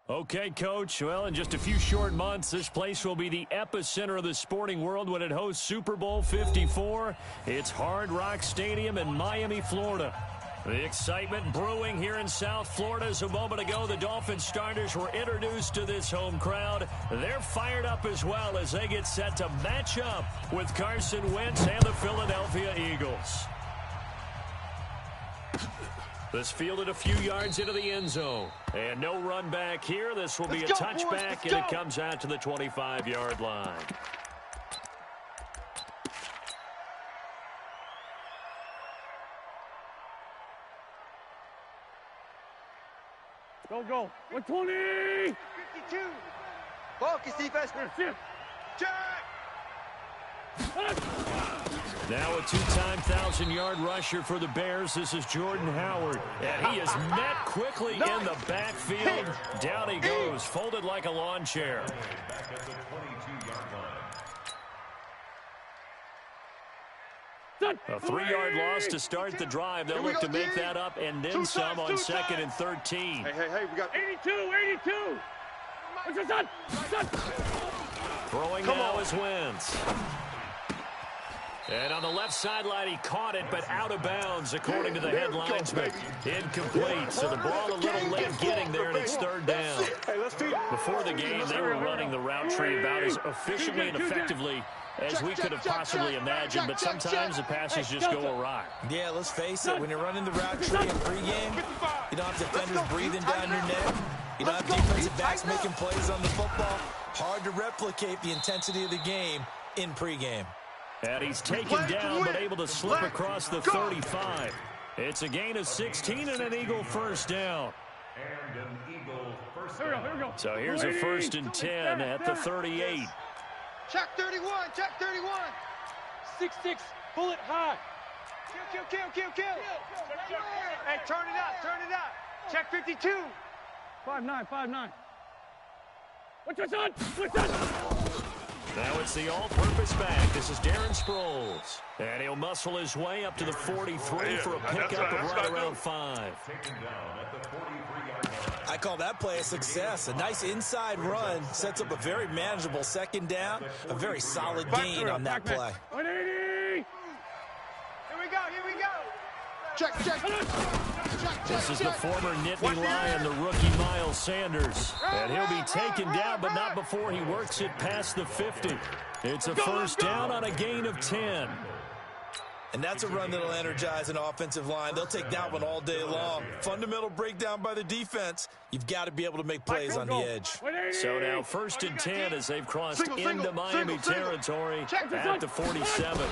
Okay, Coach. Well, in just a few short months, this place will be the epicenter of the sporting world when it hosts Super Bowl 54. It's Hard Rock Stadium in Miami, Florida. The excitement brewing here in South Florida as a moment ago the Dolphins starters were introduced to this home crowd. They're fired up as well as they get set to match up with Carson Wentz and the Philadelphia Eagles. This fielded a few yards into the end zone. And no run back here. This will be a touchback, and it comes out to the 25-yard line. Go. 120. 52. Focus, defense. Check. Now a two-time 1,000-yard rusher for the Bears. This is Jordan Howard. And he is met quickly in the backfield. Down he goes, folded like a lawn chair. A 3-yard loss to start the drive. They'll look to make that up and then some on 2nd and 13. Hey, we got 82. What's this on? Throwing now is Wentz. And on the left sideline, he caught it, but out of bounds, according to the headlines. But incomplete, so the ball a little late getting there, and it's 3rd down. Before the game, they were running the route tree about as efficiently and effectively as we could have possibly imagined, but sometimes the passes just go awry. Yeah, let's face it, when you're running the route tree in pregame, you don't have defenders breathing down your neck. You don't have defensive backs making plays on the football. Hard to replicate the intensity of the game in pregame. And he's taken down, but able to slip across the 35. It's a gain of 16 and an Eagle first down. So here's a 1st and 10 at the 38. check 31. 6-6. Bullet high. Kill. Hey, turn it up. Check 52. 5-9. What's this on? Now it's the all-purpose back. This is Darren Sproles. And he'll muscle his way up to the 43 for a pickup of right around 5. I call that play a success. A nice inside run sets up a very manageable 2nd down. A very solid gain on that play. 180. Here we go. Check. This is the former Nittany Lion, the rookie Miles Sanders. And he'll be taken down, but not before he works it past the 50. It's a 1st down on a gain of 10. And that's a run that'll energize an offensive line. They'll take that one all day long. Fundamental breakdown by the defense. You've got to be able to make plays on the edge. So now 1st and 10 as they've crossed into Miami territory at the 47.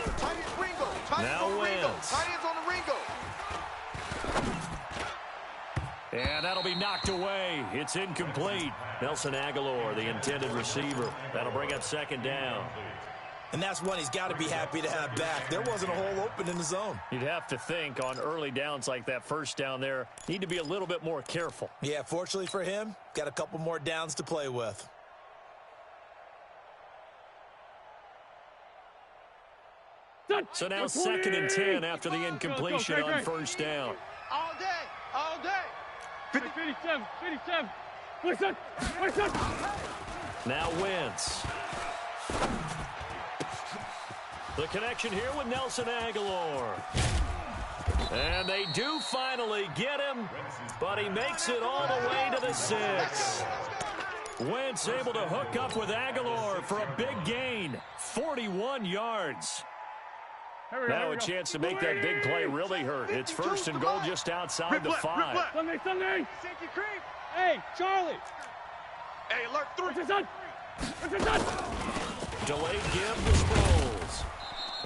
Now Wentz. And that'll be knocked away. It's incomplete. Nelson Aguilar, the intended receiver. That'll bring up 2nd down. And that's one he's got to be happy to have back. There wasn't a hole open in the zone. You'd have to think on early downs like that 1st down there, need to be a little bit more careful. Yeah, fortunately for him, got a couple more downs to play with. So now 2nd and 10 after the incompletion on 1st down. All day. 57. Listen. Now Wentz. The connection here with Nelson Aguilar. And they do finally get him, but he makes it all the way to the 6. Wentz able to hook up with Aguilar for a big gain, 41 yards. Now a chance to make that big play really hurt. It's 1st and goal just outside the 5. Sunday. Safety creep. Hey, Charlie. Hey, alert 3. What's this on? Delayed give to Sproles.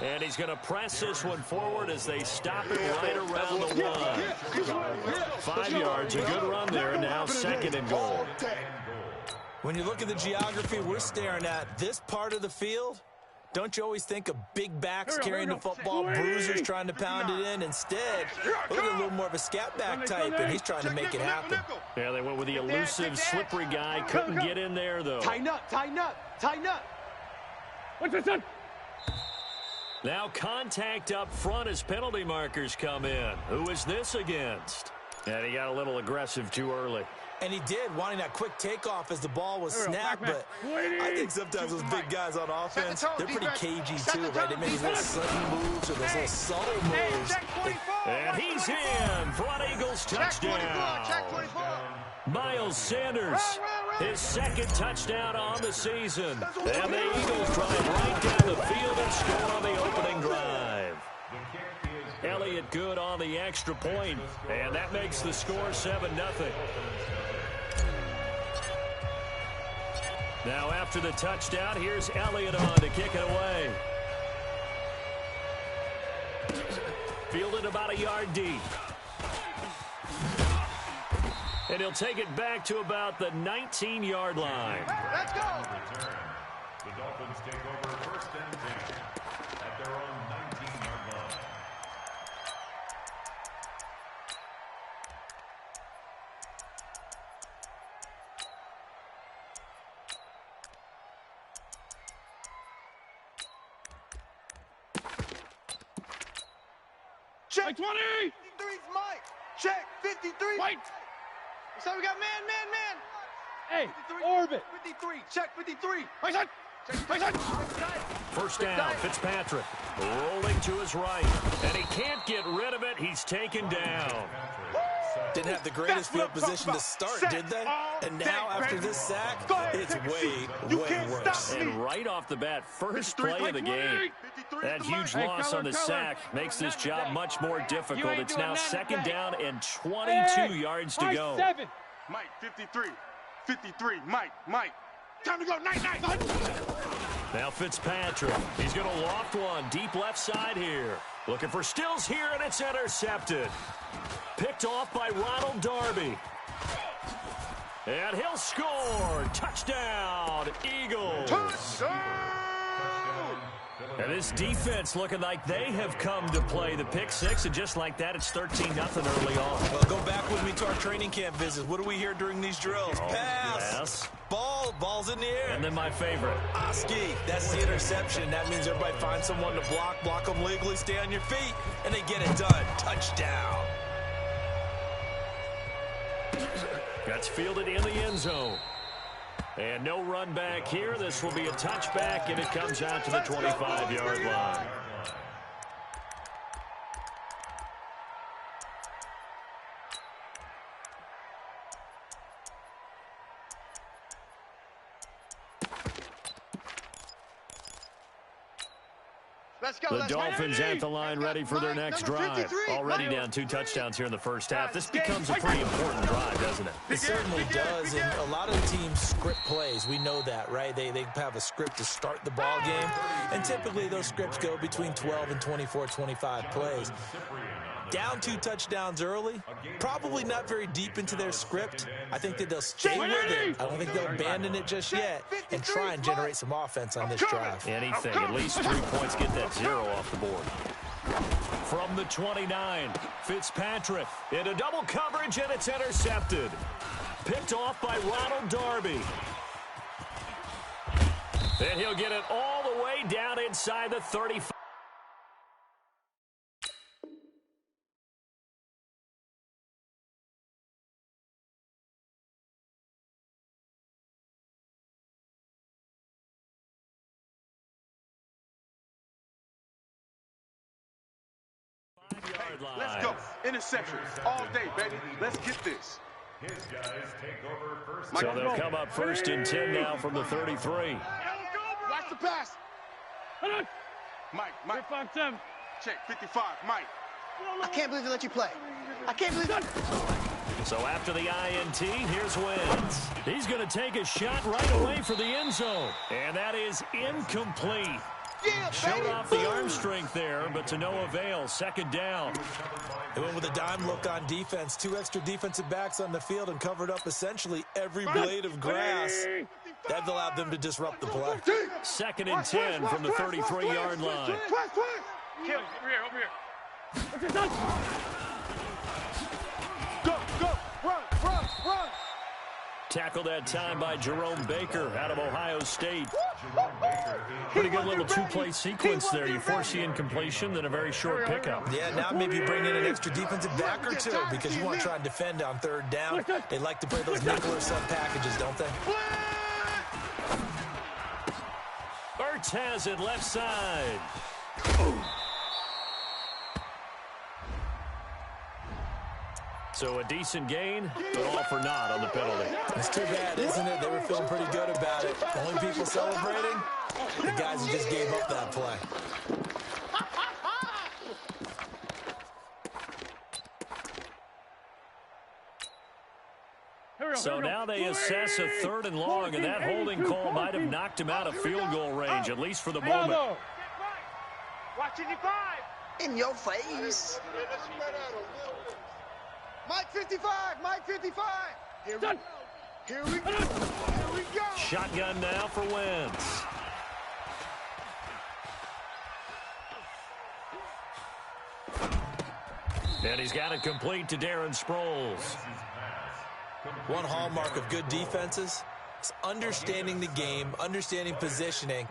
And he's going to press this one forward as they stop it right around the 1. 5 yards, a good run there, and now 2nd and goal. When you look at the geography we're staring at, this part of the field, don't you always think of big backs carrying the football, bruisers trying to pound it in? Instead, look at a little more of a scat back type, and he's trying to make it happen. Yeah, they went with the elusive, slippery guy. Couldn't get in there, though. Tighten up. What's this on? Now contact up front as penalty markers come in. Who is this against? And he got a little aggressive too early. And he did, wanting that quick takeoff as the ball was snapped, but I think sometimes those big guys on offense, they're pretty cagey too, right? They make these little sudden moves or those little subtle moves. And he's in for an Eagles touchdown. Miles Sanders, his second touchdown on the season. And the Eagles drive right down the field and score on the opening drive. Elliott good on the extra point, and that makes the score 7-0. Now after the touchdown, here's Elliott on to kick it away. Fielded about a yard deep. And he'll take it back to about the 19-yard line. Let's go. The Dolphins take over 1st and 10 at their own 19-yard line. Check 20. 53's Mike. Check 53. White. So we got man. Hey, 53. orbit. 53. Check 53. My son. My son. First down, Fitzpatrick rolling to his right. And he can't get rid of it. He's taken down. Didn't have the greatest field position to start, did they? And now, after this sack, it's way worse. And right off the bat, first play of the game. That huge loss on the sack makes this job much more difficult. It's now 2nd down and 22 yards to go. Mike, 53. 53. Mike. Time to go. Night. Now Fitzpatrick. He's going to loft one deep left side here. Looking for Stills here, and it's intercepted. Picked off by Ronald Darby. And he'll score. Touchdown, Eagles. And this defense looking like they have come to play the pick six, and just like that, it's 13-0 early on. Well, go back with me to our training camp visits. What do we hear during these drills? Pass. Ball's in the air. And then my favorite. Oski, that's the interception. That means everybody finds someone to block them legally, stay on your feet, and they get it done. Touchdown. That's fielded in the end zone. And no run back here. This will be a touchback, and it comes out to the 25-yard line. The Dolphins at the line ready for their next drive. Already down 2 touchdowns here in the first half. This becomes a pretty important drive, doesn't it? It certainly does, and a lot of teams script plays. We know that, right? They have a script to start the ball game, and typically those scripts go between 12 and 24, 25 plays. Down 2 touchdowns early, probably not very deep into their script. I think that they'll stay with it. I don't think they'll abandon it just yet and try and generate some offense on this drive. Anything, at least 3 points, get that 0 off the board. From the 29, Fitzpatrick into double coverage, and it's intercepted. Picked off by Ronald Darby. And he'll get it all the way down inside the 35. Let's go. Interceptions all day, baby. Let's get this. His guys take over first. So they'll come up 1st and 10 now from the 33. Watch the pass. Mike. 5-7. Check 55. Mike. I can't believe they let you play. I can't believe that. So after the INT, here's Wentz. He's going to take a shot right away for the end zone. And that is incomplete. Yeah, Showed off the arm strength there, but to no avail. 2nd down. They went with a dime look on defense. 2 extra defensive backs on the field and covered up essentially every blade of grass. That allowed them to disrupt the play. 2nd and 10 from the 33-yard line. Kill. Over here. Go. Run. Tackled that time by Jerome Baker out of Ohio State. Pretty good little two-play sequence there. You force the incompletion, then a very short pickup. Yeah, now maybe you bring in an extra defensive back or two because you want to try and defend on third down. They like to play those nickel or sub packages, don't they? Ertz has it left side. So a decent gain, but all for naught on the penalty. It's too bad, isn't it? They were feeling pretty good about it. Only people celebrating, the guys who just gave up that play. So now they assess a 3rd and long, and that holding call might have knocked him out of field goal range, at least for the moment. Watch it, 5. In your face. Mike 55, Mike 55. Here we go. Shotgun now for Wentz. And he's got it complete to Darren Sproles. One hallmark of good defenses is understanding the game, understanding positioning,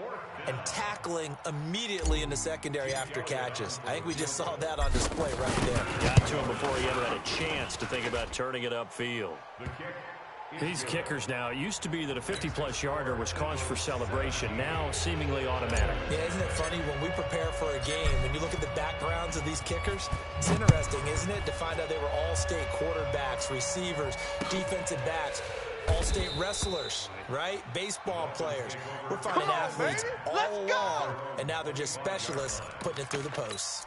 and tackling immediately in the secondary after catches. I think we just saw that on display right there. Got to him before he ever had a chance to think about turning it upfield. These kickers now, it used to be that a 50-plus yarder was cause for celebration, now seemingly automatic. Yeah, isn't it funny when we prepare for a game, when you look at the backgrounds of these kickers, it's interesting, isn't it, to find out they were all-state quarterbacks, receivers, defensive backs, all-state wrestlers, right? Baseball players. We're finding athletes all along, and now they're just specialists putting it through the posts.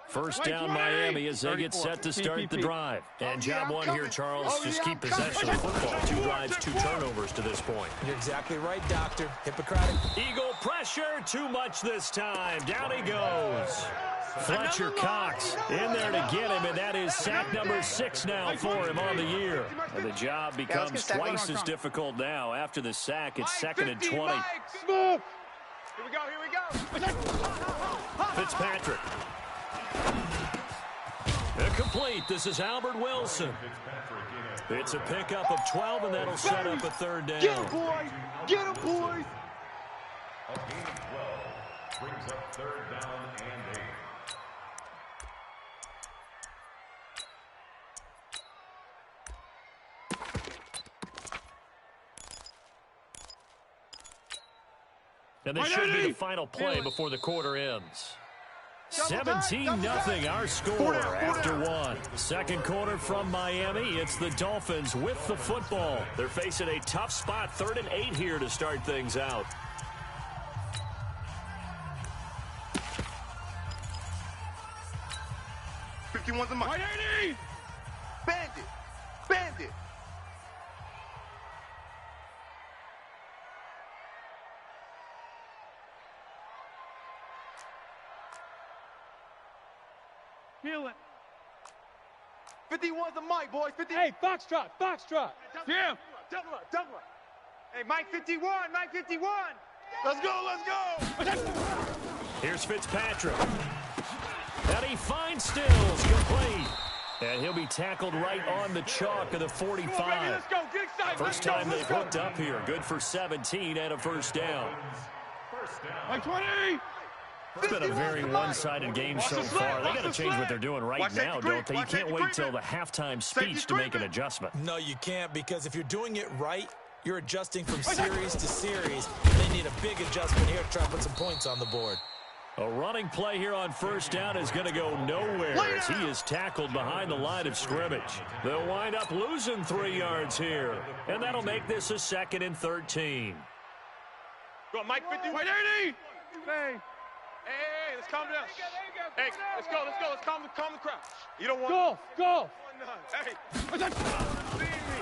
First down Miami as they get set to start the drive. And job one here, Charles, just keep possession of the football. 2 drives, 2 turnovers to this point. You're exactly right, Doctor. Hippocratic. Eagle pressure, too much this time. Down he goes. Fletcher Cox in there to get him, and that is sack number 6 now for him on the year. And the job becomes twice as difficult now. After the sack, it's 2nd and 20. Here we go. Fitzpatrick. Incomplete. This is Albert Wilson. It's a pickup of 12, and that'll set up a 3rd down. Get him, boys. Get him, boys. A gain of 12 brings up 3rd down and 8. And this should be the final play before the quarter ends. 17-0 our score after 1. Second quarter from Miami. It's the Dolphins with the football. They're facing a tough spot. 3rd and 8 here to start things out. $51's a mark. Bandit. Feel it. 51's the mic, boys. 50. Hey, foxtrot. Yeah. Double up. Hey, Mike 51. Let's go. Here's Fitzpatrick. And he finds Stills complete. And he'll be tackled right on the chalk of the 45. Let's go. Get excited. First time they've hooked up here. Good for 17 and a first down. Like 20. It's been a very one-sided game so far. They got to change what they're doing right now, don't they? You can't wait till the halftime speech to make an adjustment. No, you can't, because if you're doing it right, you're adjusting from series to series. They need a big adjustment here to try to put some points on the board. A running play here on first down is going to go nowhere as he is tackled behind the line of scrimmage. They'll wind up losing 3 yards here, and that'll make this a 2nd and 13. Go on, Mike 50. Wait, 80. Hey, let's calm down. Hey, let's go. Let's calm the crowd. You don't want... Go. Hey.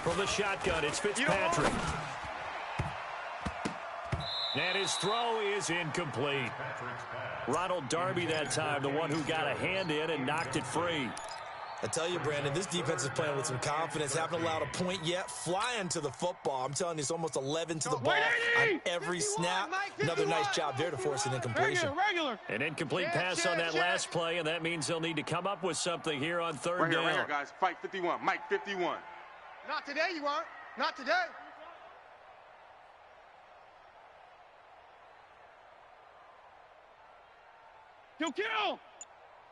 From the shotgun, it's Fitzpatrick. And his throw is incomplete. Ronald Darby that time, the one who got a hand in and knocked it free. I tell you, Brandon, this defense is playing with some confidence. Haven't allowed a point yet. Flying to the football. I'm telling you, it's almost 11 to the ball on every snap. Another nice job there to force an incompletion. Regular. An incomplete pass on that last play, and that means they'll need to come up with something here on third down. Right here, guys. Fight 51. Mike 51. Not today, you aren't. Not today. Kill.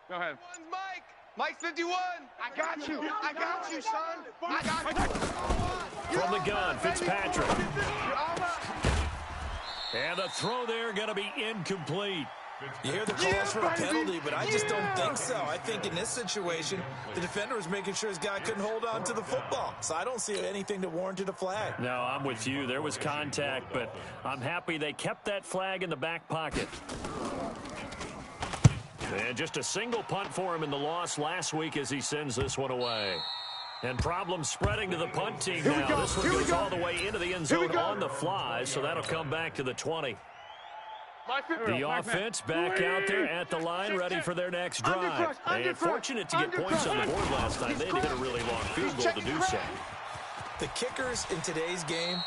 Go ahead. Mike. Mike's 51. I got you. I got you, son. I got you. From the gun, Fitzpatrick. And the throw there going to be incomplete. You hear the calls for a penalty, but I just don't think so. I think in this situation, the defender was making sure his guy couldn't hold on to the football. So I don't see anything that warranted a flag. No, I'm with you. There was contact, but I'm happy they kept that flag in the back pocket. And just a single punt for him in the loss last week as he sends this one away. And problems spreading to the punt team now. This one goes all the way into the end zone on the fly, so that'll come back to the 20. The offense back out there at the line, ready for their next drive. And fortunate to get points on the board last time. They had to hit a really long field goal to do so. The kickers in today's game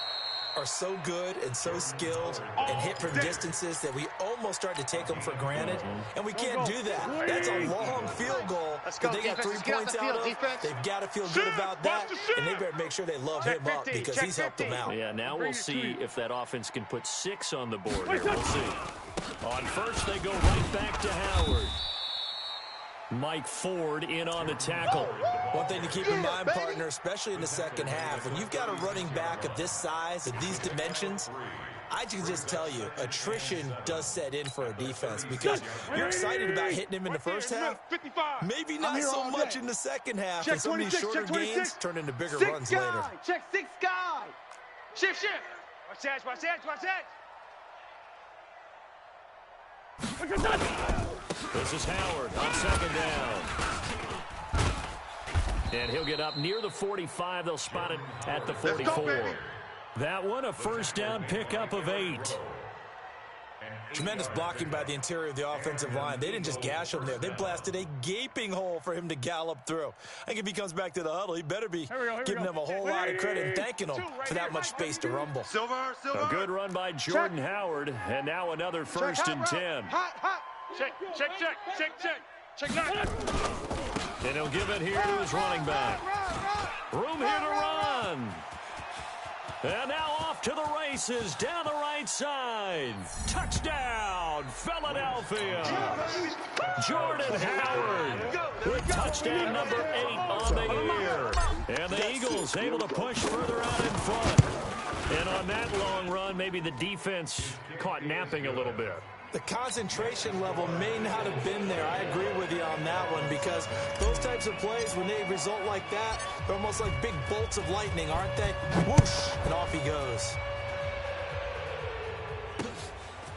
are so good and so skilled and hit from distances that we almost start to take them for granted, and we can't do that. That's a long field goal that they got 3 points out of. They've got to feel good about that, and they better make sure they love him up because he's helped them out. Yeah, now we'll see if that offense can put 6 on the board here. We'll see. On first, they go right back to Howard. Mike Ford in on the tackle. One thing to keep in mind, partner, especially in the second half, when you've got a running back of this size, of these dimensions, I can just tell you, attrition does set in for a defense because you're excited about hitting him in the first half, maybe not so much in the second half, and some of these shorter gains turn into bigger runs later. Check 6 guy. Shift. Watch that. This is Howard on second down. And he'll get up near the 45. They'll spot it at the 44. That one, a first down pickup of 8. Tremendous blocking by the interior of the offensive line. They didn't just gash him there. They blasted a gaping hole for him to gallop through. I think if he comes back to the huddle, he better be giving them a whole lot of credit and thanking them for that much space to rumble. Silver. A good run by Jordan Howard, and now another first and 10. Check 9. And he'll give it here to his running back. Room here to run. And now off to the races down the right side. Touchdown, Philadelphia. Jordan Howard with touchdown number 8 on the year. And the Eagles able to push further out in front. And on that long run, maybe the defense caught napping a little bit. The concentration level may not have been there. I agree with you on that one because those types of plays, when they result like that, they're almost like big bolts of lightning, aren't they? Whoosh, and off he goes.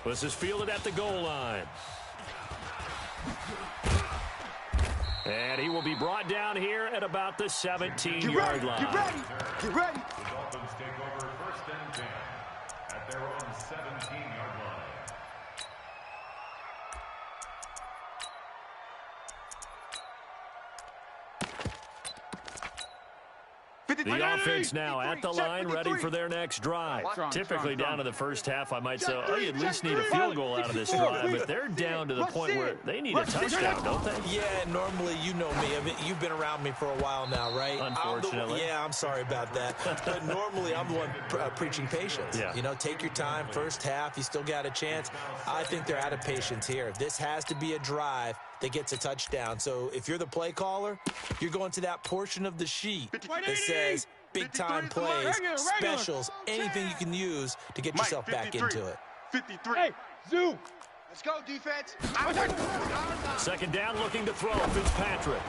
This is fielded at the goal line. And he will be brought down here at about the 17-yard line. Get ready. The Dolphins take over first and 10 at their own 17-yard line. The offense now at the line, ready for their next drive. Typically down to the first half, I might say, oh, you at least need a field goal out of this drive, but they're down to the point where they need a touchdown, don't they? Yeah, normally, you know me. I mean, you've been around me for a while now, right? Unfortunately. Yeah, I'm sorry about that. But normally, I'm the one preaching patience. Yeah. You know, take your time. First half, you still got a chance. I think they're out of patience here. This has to be a drive that gets a touchdown. So if you're the play caller, you're going to that portion of the sheet that says big-time plays, specials, anything you can use to get yourself back into it. 53. Hey, Zoo. Let's go, defense. Second down, looking to throw, Fitzpatrick.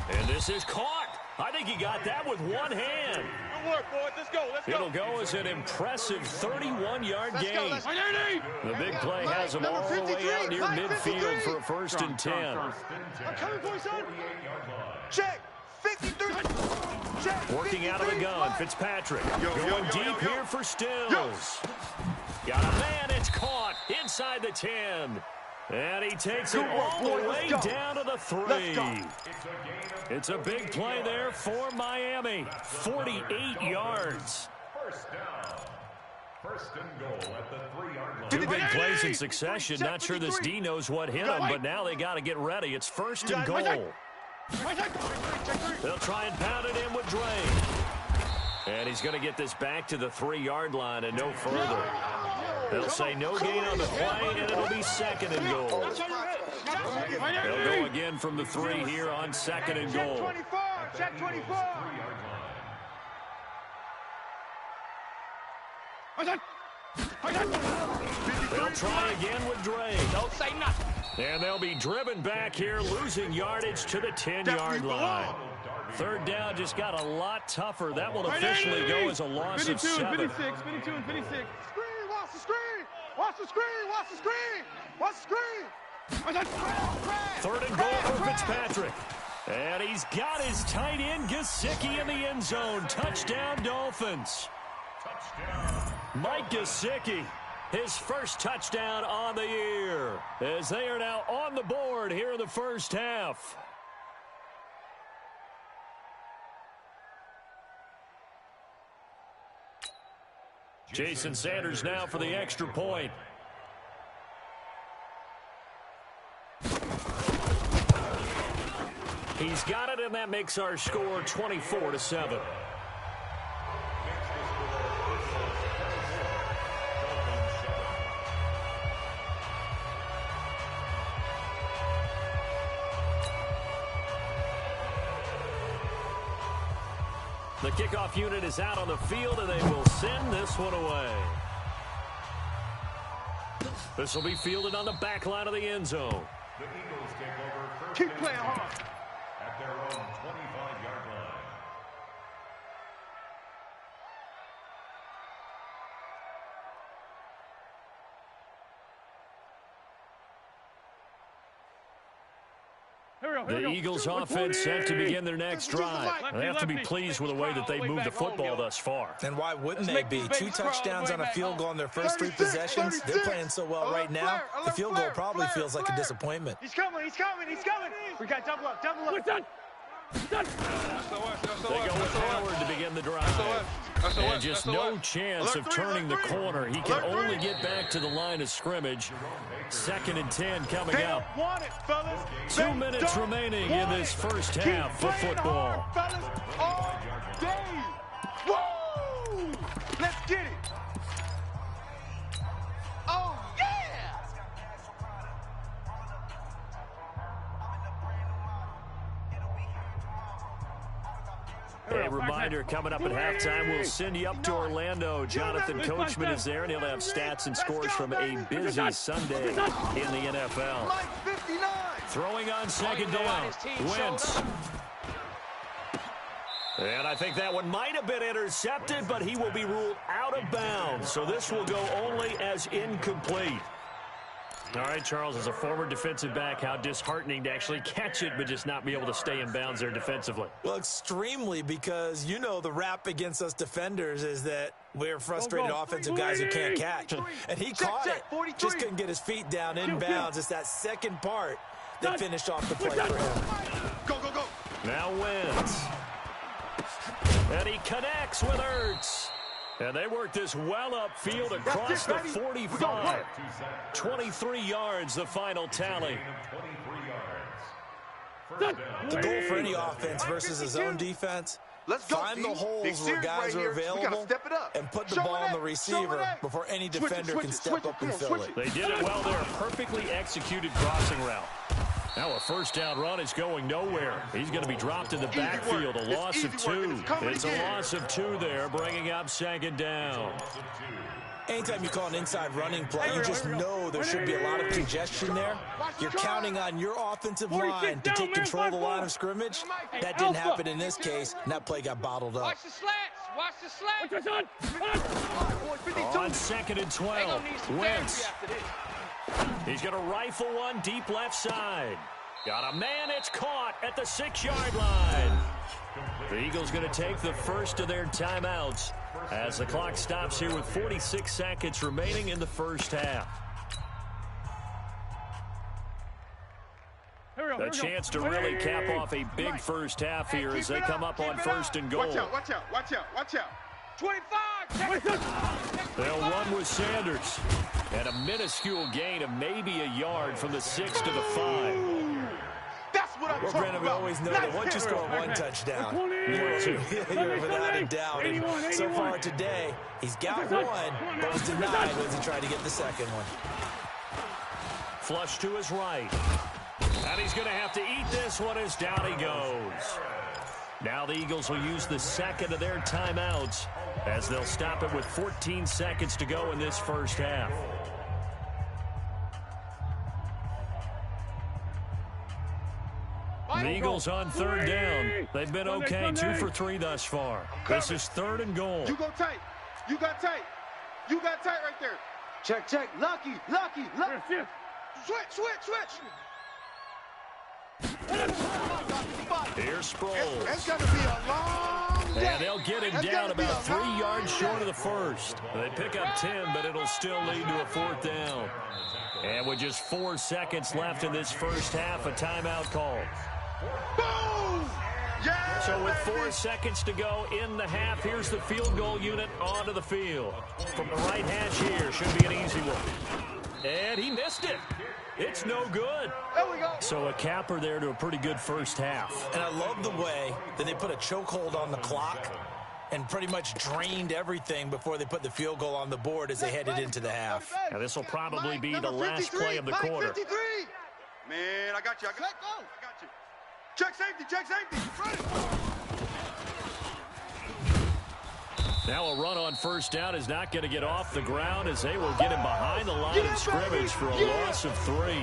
And this is caught. I think he got that with one hand. Good work, boys. Let's go. It'll go as an impressive 31-yard gain. The big play has him all the way out near midfield for a first and 10. I'm coming for you, son. Check. 53. Check. Working out of the gun, Fitzpatrick. Going deep here for Stills. Got a man, it's caught inside the 10. And he takes it all the way down to the 3. It's a big play there for Miami. 48 yards. First down. First and goal at the 3-yard line. 2 big plays in succession. Not sure this D knows what hit him, but now they got to get ready. It's first and goal. They'll try and pound it in with Dre. And he's going to get this back to the 3-yard line and no further. They'll say no gain on the play, and it'll be second and goal. They'll go again from the 3 here on second and goal. Check 24. They'll try again with Dre. Don't say nothing. And they'll be driven back here, losing yardage to the 10-yard line. Third down just got a lot tougher. That will officially go as a loss of 7. 52 and 56. Screen, watch the screen. Watch the screen. Watch the screen. Watch the screen. Third and goal for Fitzpatrick. And he's got his tight end, Gesicki, in the end zone. Touchdown, Dolphins. Mike Gesicki, his first touchdown on the year, as they are now on the board here in the first half. Jason Sanders now for the extra point. He's got it, and that makes our score 24-7. The kickoff unit is out on the field, and they will send this one away. This will be fielded on the back line of the end zone. The Eagles take over first. Keep playing hard. At their own 25-yard line. The Eagles offense set to begin their next drive. They have to be pleased with the way that they moved the football thus far. And why wouldn't they be? 2 touchdowns on a field goal in their first 3 possessions. They're playing so well right now. The field goal probably feels like a disappointment. He's coming. He's coming. He's coming. We got double up. Double up. We're done. They go with Howard to begin the drive. And just no chance of turning the corner. He can only get back to the line of scrimmage. 2nd and 10 coming up. 2 minutes remaining in this first half of football. All day. Woo! Let's get it. Oh, yeah! A reminder, coming up at halftime, we'll send you up to Orlando. Jonathan Coachman is there, and he'll have stats and scores from a busy Sunday in the NFL. Throwing on second down, Wentz. And I think that one might have been intercepted, but he will be ruled out of bounds. So this will go only as incomplete. All right, Charles, as a former defensive back, how disheartening to actually catch it but just not be able to stay in bounds there defensively. Well, extremely, because you know the rap against us defenders is that we're frustrated offensive guys who can't catch. And he caught it, just couldn't get his feet down in bounds. It's that second part that finished off the play for him. Go, go, go. Now Wentz. And he connects with Ertz. And they work this well upfield across the 45. 23 yards, the final tally. The goal for any offense versus a zone defense, find the holes where guys are available and put the ball on the receiver before any defender can step up and fill it. They did it well there. Perfectly executed crossing route. Now a first down run is going nowhere. He's going to be dropped in the backfield. A loss of 2. It's a loss of 2 there, bringing up second down. Anytime you call an inside running play, you just know there should be a lot of congestion there. You're counting on your offensive line to take control of the line of scrimmage. That didn't happen in this case, and that play got bottled up. Watch the slats. Watch the slats. On 2nd and 12, Wentz. He's going to rifle one deep left side. Got a man, it's caught at the 6-yard line. The Eagles going to take the first of their timeouts as the clock stops here with 46 seconds remaining in the first half. A chance to really cap off a big first half here as they come up on 1st and goal. Watch out, watch out, watch out, watch out. 25. They'll run with Sanders. And a minuscule gain of maybe a yard from the 6 to the 5. That's what I'm Well, talking Brandon, we about. always know that once you score one touchdown, you're without a doubt. And so far today, he's got one, but was denied as he tried to get the second one. Flush to his right. And he's going to have to eat this one as down he goes. Now the Eagles will use the second of their timeouts as they'll stop it with 14 seconds to go in this first half. The Eagles on 3rd down. They've been okay, 2 for 3 thus far. This is 3rd and goal. You go tight. You got tight. You got tight right there. Check, check. Lucky, lucky, lucky. Switch, switch, switch. Here's Sproles. It's going to be a long day. And they'll get him down about 3 yards short of the first. They pick up 10, but it'll still lead to a 4th down. And with just 4 seconds left in this first half, a timeout call. Boom! Yeah, So with 4 seconds to go in the half, here's the field goal unit onto the field. From the right hash here, should be an easy one. And he missed it. It's no good. There we go. So a capper there to a pretty good first half. And I love the way that they put a chokehold on the clock and pretty much drained everything before they put the field goal on the board as they headed into the half. Now this will probably be the Number last 53, play of the Mike quarter. 53. Man, I got you. I got you. Check safety, check safety. Now a run on 1st down is not going to get off the ground as they will get him behind the line of scrimmage for a loss of 3.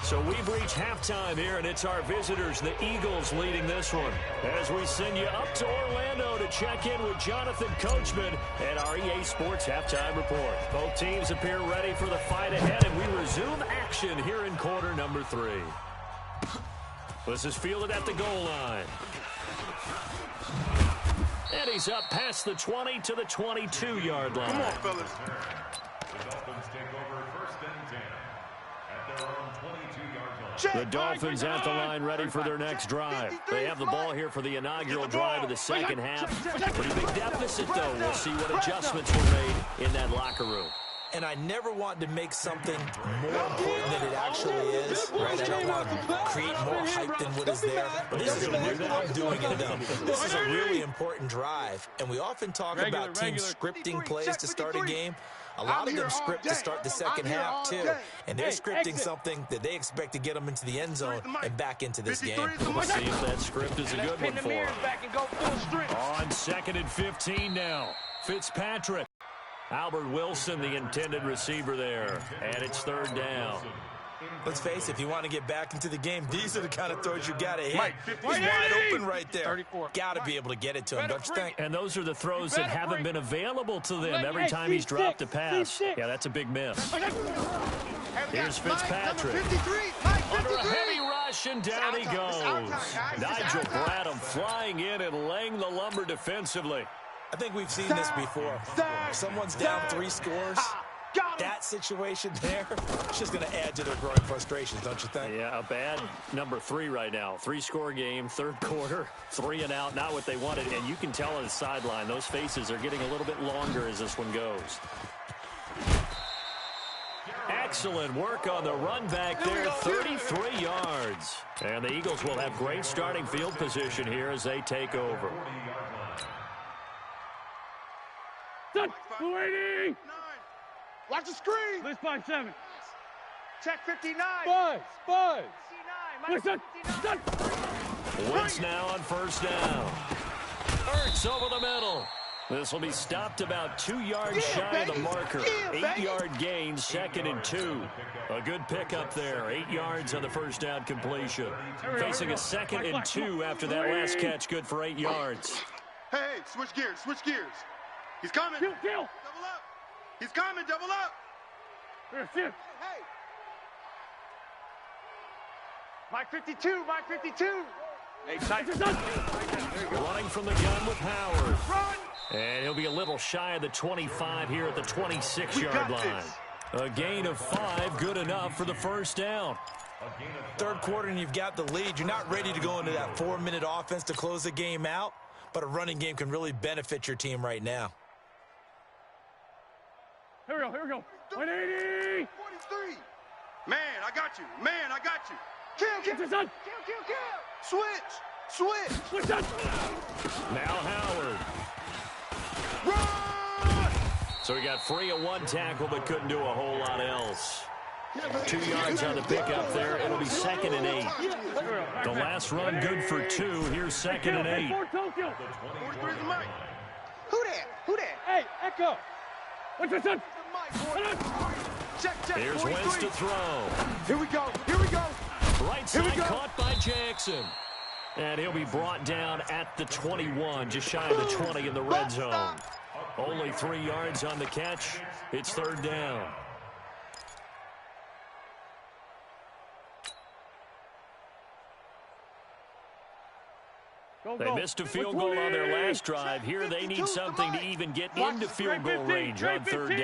So we've reached halftime here, and it's our visitors, the Eagles, leading this one. As we send you up to Orlando to check in with Jonathan Coachman and our EA Sports Halftime Report. Both teams appear ready for the fight ahead, and we resume action here in quarter number 3. This is fielded at the goal line. And he's up past the 20 to the 22-yard line. Come on, fellas. The Dolphins take over 1st and 10 at their own 22-yard line. The Dolphins at the line ready for their next drive. They have the ball here for the inaugural drive of the second half. Pretty big deficit, though. We'll see what adjustments were made in that locker room. And I never want to make something more important than it actually is, right? I don't want to create more hype than what is there. But this is what I'm doing it though. This is a really important drive. And we often talk about teams scripting plays to start a game. A lot of them script to start the second half, too. And they're scripting something that they expect to get them into the end zone and back into this game. We'll see if that script is a good one for them. On 2nd and 15 now. Fitzpatrick. Albert Wilson, the intended receiver there. And it's 3rd down. Let's face it, if you want to get back into the game, these are the kind of throws you got to hit. Mike, He's wide open right there. 34. Got to be able to get it to him, don't you think? And those are the throws that haven't been available to them every time he's dropped a pass. Yeah, that's a big miss. Here's Fitzpatrick. Number 53, Mike Under a 53. heavy rush, and down he goes. Nigel Bradham flying in and laying the lumber defensively. I think we've seen this before. Someone's down 3 scores. That situation there, it's just going to add to their growing frustrations, don't you think? Yeah, a bad number 3 right now. 3-score game, 3rd quarter, 3 and out, not what they wanted. And you can tell on the sideline, those faces are getting a little bit longer as this one goes. Excellent work on the run back there, 33 yards. And the Eagles will have great starting field position here as they take over. Waiting. Watch the screen. Let's find 7. Check 59. Buzz. 59. Wentz now on 1st down. Ertz over the middle. This will be stopped about 2 yards shy of the marker. 8-yard gain, 2nd and 2. A good pickup there. 8 yards on the 1st down completion. Facing a 2nd and 2 after that last catch, good for 8 yards. Hey, switch gears, switch gears. He's coming. Kill. Double up. He's coming, double up. Hey. Mike 52, Mike 52. Hey, tight. Running from the gun with Howard. Run. And he'll be a little shy of the 25 here at the 26-yard line. A gain of 5, good enough for the 1st down. Third quarter and you've got the lead. You're not ready to go into that 4-minute offense to close the game out, but a running game can really benefit your team right now. Here we go. 180. 43. Man, I got you. Man, I got you. Kill. Switch. Now Howard. Run! So he got free of one tackle but couldn't do a whole lot else. 2 yards on the pickup there. It'll be 2nd and 8. The last run good for 2. Here's 2nd and 8. 43's the mic. Who that? Hey, Echo. What's this? Check. Here's 43. Wentz to throw. Here we go. Right side caught by Jackson. And he'll be brought down at the 21, just shy of the 20 in the red zone. Only 3 yards on the catch. It's 3rd down. They missed a field goal on their last drive. Here they need something to even get into field goal range on 3rd down.